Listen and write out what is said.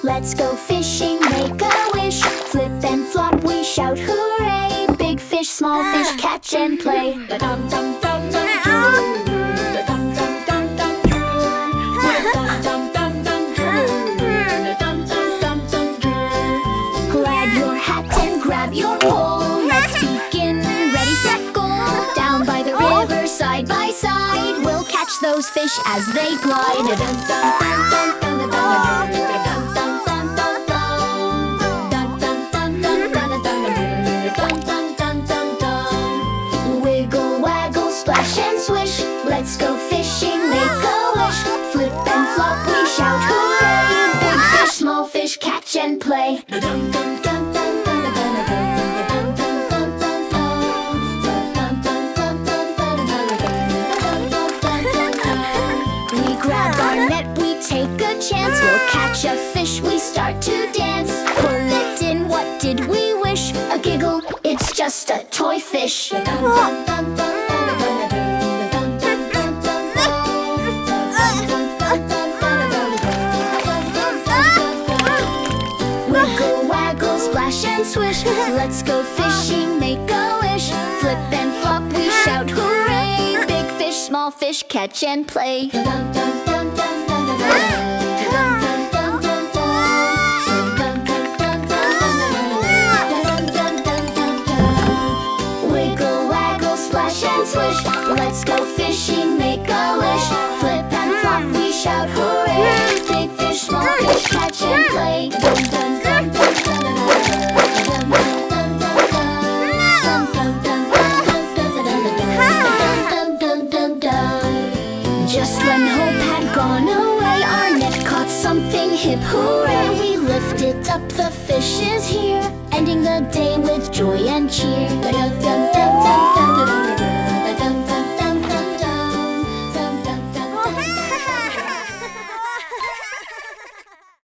Let's go fishing, make a wish. Flip and flop, we shout hooray. Big fish, small fish, catch and play. Grab your hat and grab your pole. Let's begin, ready, set, go. Down by the river, side by side, we'll catch those fish as they glide. Wiggle, waggle, splash and swish. Let's go fishing, make a wish. Flip and flop, we shout hooray. Big fish, small fish, catch and play. We grab our net, we take a chance. We'll catch a fish, we start to dance. Pull it in, what did we wish? A giggle, it's just a toy fish. Wiggle, waggle, splash and swish. Let's go fishing, make a wish. Flip and flop, we shout hooray. Big fish, small fish, catch and play. Wiggle, waggle, splash and swish. Let's go fishing, make a wish. Flip and flop, we shout hooray. Big fish, small fish, catch and play. Just when hope had gone away, our net caught something hip, hooray. We lifted up, the fish is here, ending the day with joy and cheer.